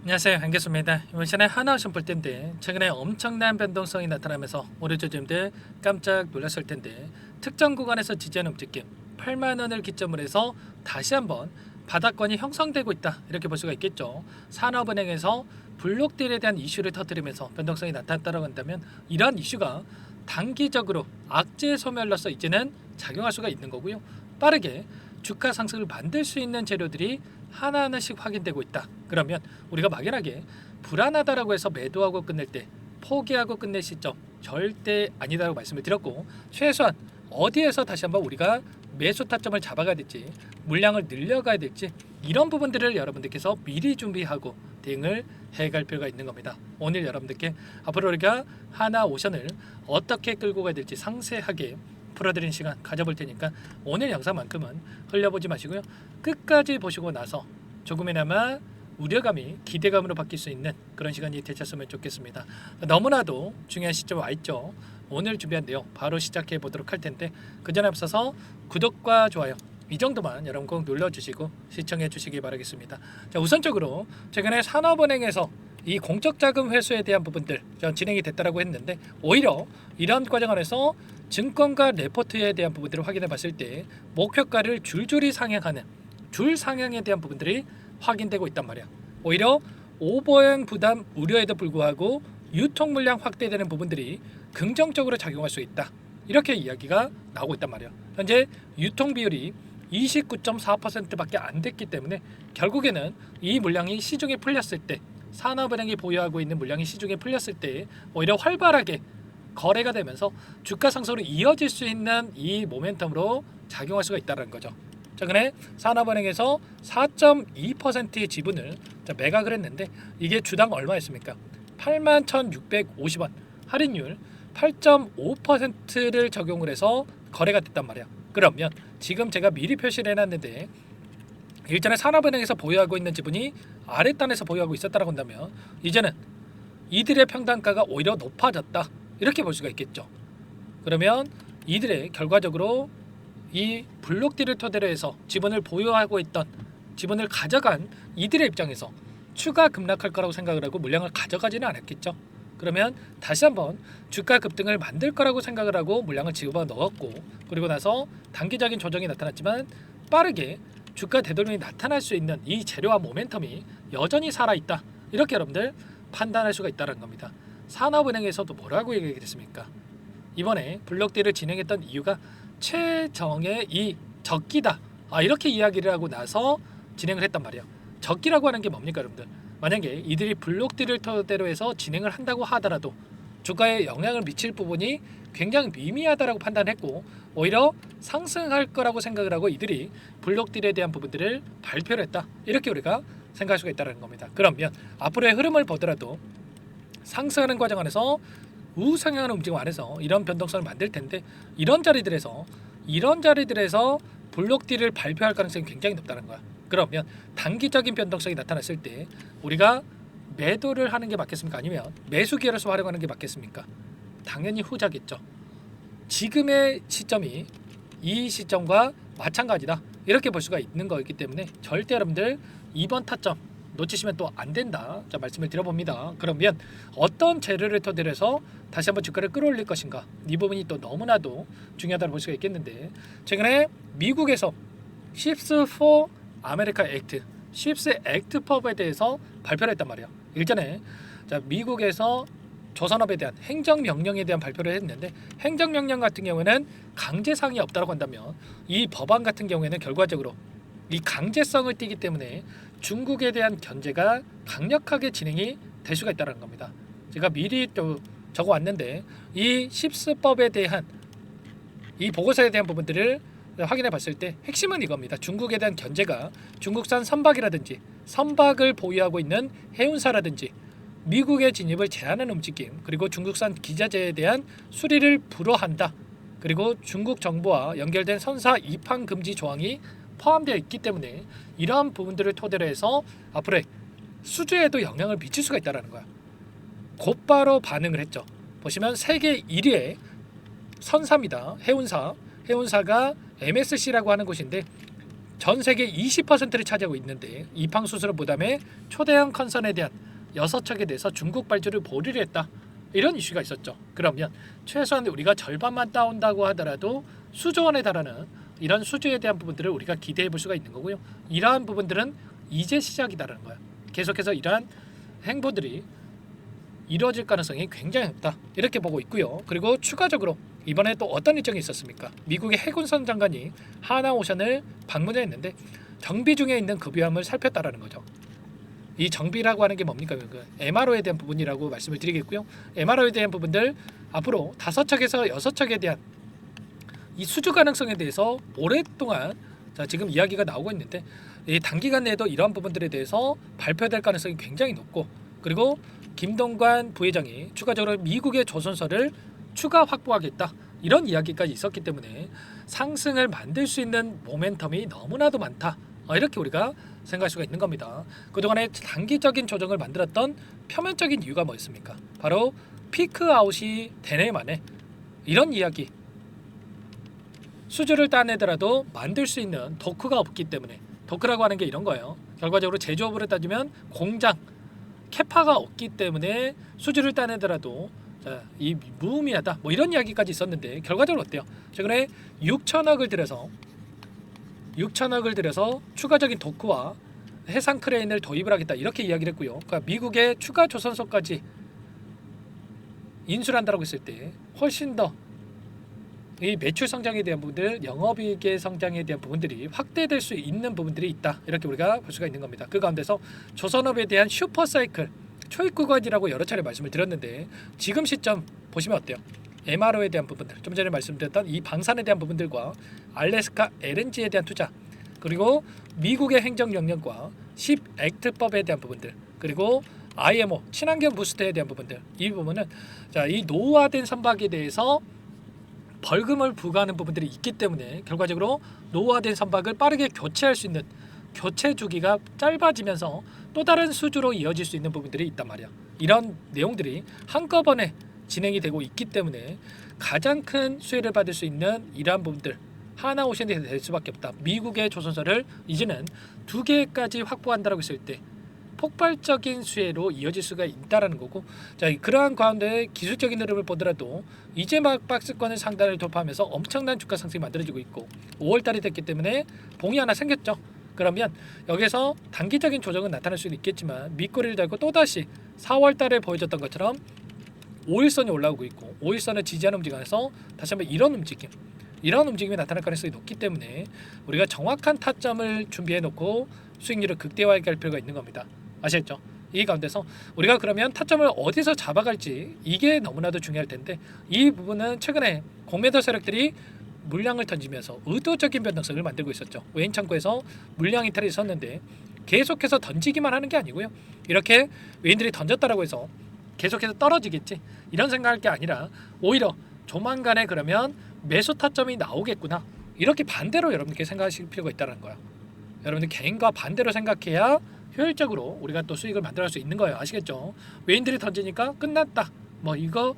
안녕하세요, 한교수입니다. 이번 시간에 하나오션 볼 텐데 최근에 엄청난 변동성이 나타나면서 우리 주주님들 깜짝 놀랐을 텐데 특정 구간에서 지지하는 움직임 8만 원을 기점으로 해서 다시 한번 바닥권이 형성되고 있다 이렇게 볼 수가 있겠죠. 산업은행에서 블록딜에 대한 이슈를 터뜨리면서 변동성이 나타났다고 한다면 이러한 이슈가 단기적으로 악재 소멸로서 이제는 작용할 수가 있는 거고요. 빠르게 주가 상승을 만들 수 있는 재료들이 하나하나씩 확인되고 있다. 그러면 우리가 막연하게 불안하다라고 해서 매도하고 끝낼 때 포기하고 끝낼 시점 절대 아니다라고 말씀을 드렸고, 최소한 어디에서 다시 한번 우리가 매수 타점을 잡아가야 될지 물량을 늘려가야 될지 이런 부분들을 여러분들께서 미리 준비하고 대응을 해갈 필요가 있는 겁니다. 오늘 여러분들께 앞으로 우리가 하나오션을 어떻게 끌고 가야 될지 상세하게 풀어드리는 시간 가져볼 테니까 오늘 영상만큼은 흘려보지 마시고요. 끝까지 보시고 나서 조금이나마 우려감이 기대감으로 바뀔 수 있는 그런 시간이 되셨으면 좋겠습니다. 너무나도 중요한 시점 와 있죠. 오늘 준비한 내용 바로 시작해 보도록 할 텐데 그 전에 앞서서 구독과 좋아요 이 정도만 여러분 꼭 눌러주시고 시청해 주시기 바라겠습니다. 자, 우선적으로 최근에 산업은행에서 이 공적자금 회수에 대한 부분들 진행이 됐다라고 했는데 오히려 이런 과정 안에서 증권가 레포트에 대한 부분들을 확인해 봤을 때 목표가를 줄줄이 상향하는 줄 상향에 대한 부분들이 확인되고 있단 말이야. 오히려 오버행 부담 우려에도 불구하고 유통 물량 확대되는 부분들이 긍정적으로 작용할 수 있다. 이렇게 이야기가 나오고 있단 말이야. 현재 유통 비율이 29.4%밖에 안 됐기 때문에 결국에는 이 물량이 시중에 풀렸을 때 산업은행이 보유하고 있는 물량이 시중에 풀렸을 때 오히려 활발하게 거래가 되면서 주가 상승으로 이어질 수 있는 이 모멘텀으로 작용할 수가 있다는 거죠. 최근에 산업은행에서 4.2%의 지분을 매각을 했는데 이게 주당 얼마였습니까? 81,650원 할인율 8.5%를 적용을 해서 거래가 됐단 말이야. 그러면 지금 제가 미리 표시를 해놨는데 일전에 산업은행에서 보유하고 있는 지분이 아랫단에서 보유하고 있었다고 한다면 이제는 이들의 평단가가 오히려 높아졌다 이렇게 볼 수가 있겠죠. 그러면 이들의 결과적으로 이 블록딜을 토대로 해서 지분을 보유하고 있던 지분을 가져간 이들의 입장에서 추가 급락할 거라고 생각을 하고 물량을 가져가지는 않았겠죠. 그러면 다시 한번 주가 급등을 만들 거라고 생각을 하고 물량을 집어 넣었고, 그리고 나서 단기적인 조정이 나타났지만 빠르게 주가 되돌림이 나타날 수 있는 이 재료와 모멘텀이 여전히 살아있다 이렇게 여러분들 판단할 수가 있다는 겁니다. 산업은행에서도 뭐라고 얘기했습니까? 이번에 블록딜을 진행했던 이유가 최정의 이 적기다 이렇게 이야기를 하고 나서 진행을 했단 말이에요. 적기라고 하는 게 뭡니까 여러분들? 만약에 이들이 블록딜을 토대로 해서 진행을 한다고 하더라도 주가에 영향을 미칠 부분이 굉장히 미미하다라고 판단했고 오히려 상승할 거라고 생각을 하고 이들이 블록딜에 대한 부분들을 발표를 했다 이렇게 우리가 생각할 수가 있다는 겁니다. 그러면 앞으로의 흐름을 보더라도 상승하는 과정 안에서 우상향하는 움직임 안에서 이런 변동성을 만들 텐데 이런 자리들에서 블록딜을 발표할 가능성이 굉장히 높다는 거야. 그러면 단기적인 변동성이 나타났을 때 우리가 매도를 하는 게 맞겠습니까? 아니면 매수 기회로서 활용하는 게 맞겠습니까? 당연히 후자겠죠. 지금의 시점이 이 시점과 마찬가지다 이렇게 볼 수가 있는 거였기 때문에 절대 여러분들 이번 타점 놓치시면 또 안 된다 말씀을 드려봅니다. 그러면 어떤 재료를 토대로 해서 다시 한번 주가를 끌어올릴 것인가 이 부분이 또 너무나도 중요하다고 볼 수가 있겠는데 최근에 미국에서 Ships for America Act, Ships Act법에 대해서 발표를 했단 말이에요. 일전에 미국에서 조선업에 대한 행정명령에 대한 발표를 했는데 행정명령 같은 경우에는 강제사항이 없다고 한다면 이 법안 같은 경우에는 결과적으로 이 강제성을 띠기 때문에 중국에 대한 견제가 강력하게 진행이 될 수가 있다는 겁니다. 제가 미리 또 적어왔는데 이 십스법에 대한 이 보고서에 대한 부분들을 확인해 봤을 때 핵심은 이겁니다. 중국에 대한 견제가 중국산 선박이라든지 선박을 보유하고 있는 해운사라든지 미국의 진입을 제한하는 움직임, 그리고 중국산 기자재에 대한 수리를 불허한다. 그리고 중국 정부와 연결된 선사 입항 금지 조항이 포함되어 있기 때문에 이러한 부분들을 토대로 해서 앞으로의 수주에도 영향을 미칠 수가 있다는 거야. 곧바로 반응을 했죠. 보시면 세계 1위의 선사입니다. 해운사가 MSC라고 하는 곳인데 전 세계 20%를 차지하고 있는데 이팡 수수료 부담에 초대형 컨선에 대한 6척에 대해서 중국 발주를 보류를 했다. 이런 이슈가 있었죠. 그러면 최소한 우리가 절반만 따온다고 하더라도 수조 원에 달하는 이런 수주에 대한 부분들을 우리가 기대해 볼 수가 있는 거고요. 이러한 부분들은 이제 시작이다라는 거야. 계속해서 이러한 행보들이 이루어질 가능성이 굉장히 높다. 이렇게 보고 있고요. 그리고 추가적으로 이번에 또 어떤 일정이 있었습니까? 미국의 해군선 장관이 하나오션을 방문했는데 정비 중에 있는 급유함을 살폈다라는 거죠. 이 정비라고 하는 게 뭡니까? 그 MRO에 대한 부분이라고 말씀을 드리겠고요. MRO에 대한 부분들 앞으로 5척에서 6척에 대한 이 수주 가능성에 대해서 오랫동안 지금 이야기가 나오고 있는데 이 단기간 내에도 이러한 부분들에 대해서 발표될 가능성이 굉장히 높고, 그리고 김동관 부회장이 추가적으로 미국의 조선소를 추가 확보하겠다 이런 이야기까지 있었기 때문에 상승을 만들 수 있는 모멘텀이 너무나도 많다. 이렇게 우리가 생각할 수가 있는 겁니다. 그동안에 단기적인 조정을 만들었던 표면적인 이유가 뭐였습니까? 바로 피크아웃이 되네 마네 이런 이야기. 수주를 따내더라도 만들 수 있는 도크가 없기 때문에, 도크라고 하는 게 이런 거예요. 결과적으로 제조업으로 따지면 공장 캐파가 없기 때문에 수주를 따내더라도 이 무의미하다 뭐 이런 이야기까지 있었는데 결과적으로 어때요? 최근에 6천억을 들여서 추가적인 도크와 해상 크레인을 도입을 하겠다 이렇게 이야기를 했고요. 그러니까 미국의 추가 조선소까지 인수를 한다고 했을 때 훨씬 더 이 매출 성장에 대한 부분들, 영업이익의 성장에 대한 부분들이 확대될 수 있는 부분들이 있다. 이렇게 우리가 볼 수가 있는 겁니다. 그 가운데서 조선업에 대한 슈퍼사이클 초입 구간이라고 여러 차례 말씀을 드렸는데 지금 시점 보시면 어때요? MRO에 대한 부분들, 좀 전에 말씀드렸던 이 방산에 대한 부분들과 알래스카 LNG에 대한 투자, 그리고 미국의 행정명령과 10액트법에 대한 부분들, 그리고 IMO 친환경 부스트에 대한 부분들, 이 부분은 이 노후화된 선박에 대해서 벌금을 부과하는 부분들이 있기 때문에 결과적으로 노후화된 선박을 빠르게 교체할 수 있는 교체 주기가 짧아지면서 또 다른 수주로 이어질 수 있는 부분들이 있단 말이야. 이런 내용들이 한꺼번에 진행이 되고 있기 때문에 가장 큰 수혜를 받을 수 있는 이러한 부분들 하나오션이 될 수밖에 없다. 미국의 조선소를 이제는 2개까지 확보한다고 했을 때 폭발적인 수혜로 이어질 수가 있다라는 거고, 그러한 가운데 기술적인 흐름을 보더라도 이제 막 박스권의 상단을 돌파하면서 엄청난 주가 상승이 만들어지고 있고 5월달이 됐기 때문에 봉이 하나 생겼죠. 그러면 여기서 단기적인 조정은 나타날 수는 있겠지만 밑꼬리를 달고 또다시 4월달에 보여줬던 것처럼 5일선이 올라오고 있고 5일선을 지지하는 움직임에서 다시 한번 이런 움직임이 나타날 가능성이 높기 때문에 우리가 정확한 타점을 준비해 놓고 수익률을 극대화할 필요가 있는 겁니다. 아시겠죠? 이 가운데서 우리가 그러면 타점을 어디서 잡아갈지 이게 너무나도 중요할 텐데 이 부분은 최근에 공매도 세력들이 물량을 던지면서 의도적인 변동성을 만들고 있었죠. 외인 창고에서 물량 이탈이 있었는데 계속해서 던지기만 하는 게 아니고요. 이렇게 외인들이 던졌다라고 해서 계속해서 떨어지겠지 이런 생각할 게 아니라 오히려 조만간에 그러면 매수 타점이 나오겠구나 이렇게 반대로 여러분께 생각하실 필요가 있다는 거야. 여러분들 개인과 반대로 생각해야 효율적으로 우리가 또 수익을 만들어갈 수 있는 거예요. 아시겠죠? 외인들이 던지니까 끝났다 뭐 이거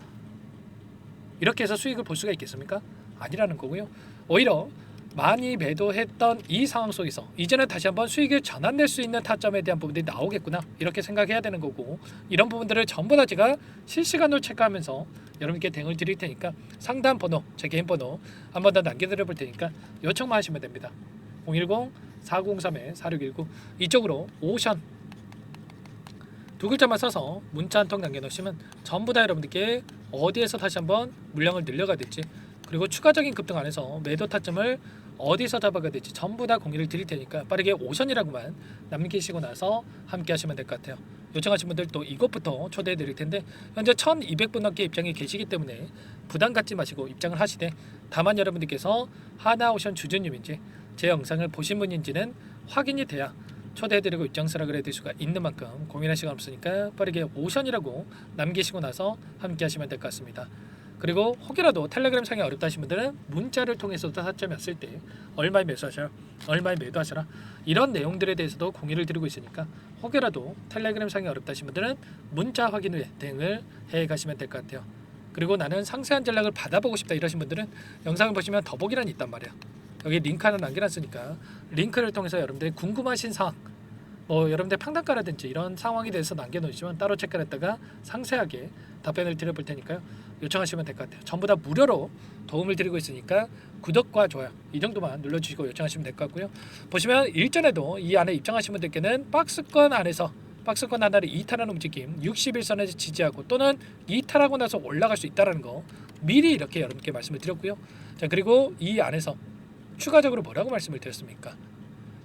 이렇게 해서 수익을 볼 수가 있겠습니까? 아니라는 거고요. 오히려 많이 매도했던 이 상황 속에서 이제는 다시 한번 수익을 전환될 수 있는 타점에 대한 부분들이 나오겠구나 이렇게 생각해야 되는 거고, 이런 부분들을 전부 다 제가 실시간으로 체크하면서 여러분께 대응을 드릴 테니까 상담 번호, 제 개인 번호 한 번 더 남겨드려 볼 테니까 요청만 하시면 됩니다. 010-4903-4619 이쪽으로 오션 두 글자만 써서 문자 한 통 남겨놓으시면 전부 다 여러분들께 어디에서 다시 한번 물량을 늘려가야 될지, 그리고 추가적인 급등 안에서 매도 타점을 어디서 잡아가야 될지 전부 다 공유를 드릴 테니까 빠르게 오션이라고만 남기시고 나서 함께 하시면 될 것 같아요. 요청하신 분들 또 이것부터 초대해 드릴 텐데 현재 1200분 넘게 입장이 계시기 때문에 부담 갖지 마시고 입장을 하시되, 다만 여러분들께서 하나오션 주주님인지 제 영상을 보신 분인지는 확인이 돼야 초대해드리고 입장 수락을 해드릴 수가 있는 만큼 고민할 시간 없으니까 빠르게 오션이라고 남기시고 나서 함께 하시면 될 것 같습니다. 그리고 혹이라도 텔레그램 상이 어렵다 하신 분들은 문자를 통해서도 타점이 왔을 때 얼마에 매수하셔라, 얼마에 매도하셔라 이런 내용들에 대해서도 공유를 드리고 있으니까 혹이라도 텔레그램 상이 어렵다 하신 분들은 문자 확인 후에 대응을 해 가시면 될 것 같아요. 그리고 나는 상세한 전략을 받아보고 싶다 이러신 분들은 영상을 보시면 더보기란이 있단 말이야. 여기 링크 하나 남겨놨으니까 링크를 통해서 여러분들이 궁금하신 사항, 뭐 여러분들 평단가라든지 이런 상황에 대해서 남겨놓으시면 따로 체크를 했다가 상세하게 답변을 드려볼 테니까요. 요청하시면 될 것 같아요. 전부 다 무료로 도움을 드리고 있으니까 구독과 좋아요 이 정도만 눌러주시고 요청하시면 될 것 같고요. 보시면 일전에도 이 안에 입장하신 분들께는 박스권 안에서 박스권 하나를 이탈하는 움직임 61선에서 지지하고 또는 이탈하고 나서 올라갈 수 있다는 거 미리 이렇게 여러분께 말씀을 드렸고요. 자, 그리고 이 안에서 추가적으로 뭐라고 말씀을 드렸습니까?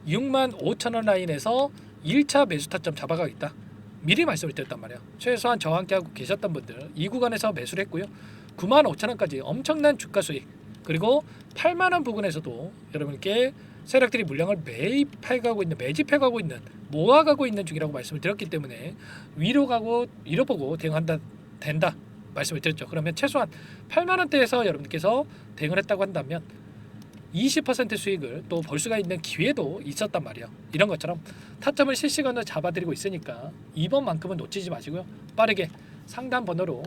65,000원 라인에서 1차 매수 타점 잡아가겠다. 미리 말씀을 드렸단 말이에요. 최소한 저와 함께 하고 계셨던 분들 이 구간에서 매수를 했고요. 95,000원까지 엄청난 주가 수익, 그리고 80,000원 부근에서도 여러분께 세력들이 물량을 매입해가고 있는, 매집해가고 있는, 모아가고 있는 중이라고 말씀을 드렸기 때문에 위로 가고 위로 보고 대응한다 된다 말씀을 드렸죠. 그러면 최소한 80,000원대에서 여러분께서 대응을 했다고 한다면 20% 수익을 또 볼 수가 있는 기회도 있었단 말이에요. 이런 것처럼 타점을 실시간으로 잡아드리고 있으니까 이번만큼은 놓치지 마시고요. 빠르게 상담 번호로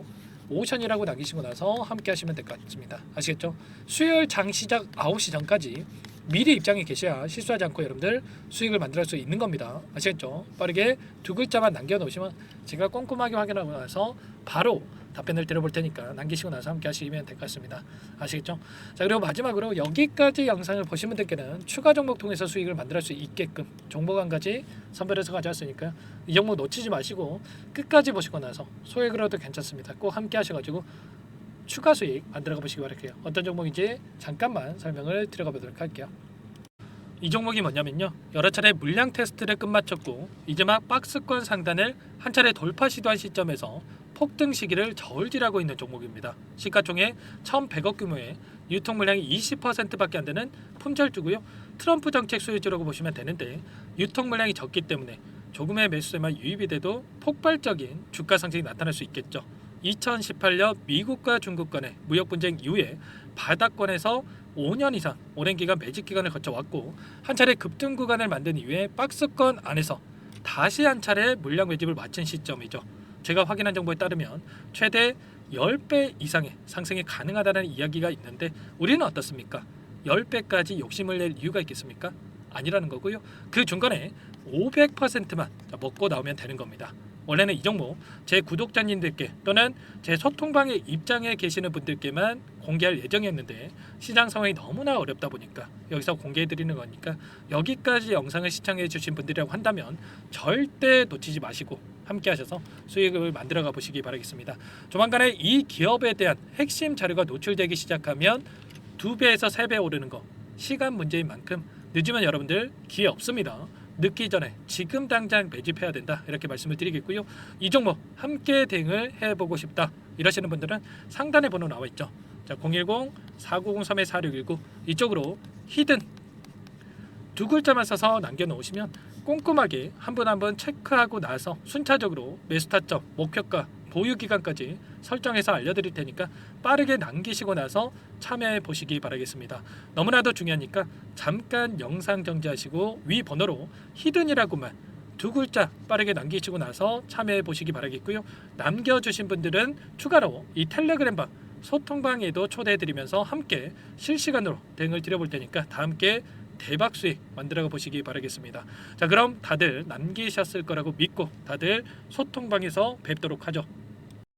오션이라고 남기시고 나서 함께 하시면 될 것 같습니다. 아시겠죠? 수요일 장 시작 9시 전까지 미리 입장에 계셔야 실수하지 않고 여러분들 수익을 만들 수 있는 겁니다. 아시겠죠? 빠르게 두 글자만 남겨놓으시면 제가 꼼꼼하게 확인하고 나서 바로 답변을 드려볼 테니까 남기시고 나서 함께 하시면 될 것 같습니다. 아시겠죠? 자, 그리고 마지막으로 여기까지 영상을 보신 분들께는 추가 종목 통해서 수익을 만들 수 있게끔 종목 한 가지 선별해서 가져왔으니까 이 종목 놓치지 마시고 끝까지 보시고 나서 소액으로도 괜찮습니다. 꼭 함께 하셔가지고 추가 수익 만들어가 보시기 바랄게요. 어떤 종목인지 잠깐만 설명을 드려가 보도록 할게요. 이 종목이 뭐냐면요, 여러 차례 물량 테스트를 끝마쳤고 이제 막 박스권 상단을 한 차례 돌파 시도한 시점에서 폭등 시기를 저울질하고 있는 종목입니다. 시가총액 1,100억 규모의 유통 물량이 20%밖에 안 되는 품절주고요. 트럼프 정책 수혜주라고 보시면 되는데 유통 물량이 적기 때문에 조금의 매수세만 유입이 돼도 폭발적인 주가 상승이 나타날 수 있겠죠. 2018년 미국과 중국 간의 무역 분쟁 이후에 바닥권에서 5년 이상 오랜 기간 매집 기간을 거쳐왔고 한 차례 급등 구간을 만든 이후에 박스권 안에서 다시 한 차례 물량 매집을 마친 시점이죠. 제가 확인한 정보에 따르면 최대 10배 이상의 상승이 가능하다는 이야기가 있는데 우리는 어떻습니까? 10배까지 욕심을 낼 이유가 있겠습니까? 아니라는 거고요. 그 중간에 500%만 먹고 나오면 되는 겁니다. 원래는 이 종목 제 구독자님들께 또는 제 소통방에 입장해 계시는 분들께만 공개할 예정이었는데 시장 상황이 너무나 어렵다 보니까 여기서 공개해 드리는 거니까 여기까지 영상을 시청해 주신 분들이라고 한다면 절대 놓치지 마시고 함께 하셔서 수익을 만들어가 보시기 바라겠습니다. 조만간에 이 기업에 대한 핵심 자료가 노출되기 시작하면 2배에서 3배 오르는 거 시간 문제인 만큼 늦으면 여러분들 기회 없습니다. 늦기 전에 지금 당장 매집해야 된다 이렇게 말씀을 드리겠고요. 이 종목 함께 대응을 해보고 싶다 이러시는 분들은 상단에 번호 나와 있죠. 자, 010-4903-4619 이쪽으로 히든 두 글자만 써서 남겨놓으시면 꼼꼼하게 한 분 한 분 체크하고 나서 순차적으로 매수 타점, 목표가, 보유 기간까지 설정해서 알려드릴 테니까 빠르게 남기시고 나서 참여해 보시기 바라겠습니다. 너무나도 중요하니까 잠깐 영상 정지하시고 위 번호로 히든이라고만 두 글자 빠르게 남기시고 나서 참여해 보시기 바라겠고요. 남겨주신 분들은 추가로 이 텔레그램방 소통방에도 초대해드리면서 함께 실시간으로 대응을 드려볼 테니까 다 함께 대박 수익 만들어 보시기 바라겠습니다. 자, 그럼 다들 남기셨을 거라고 믿고 다들 소통방에서 뵙도록 하죠.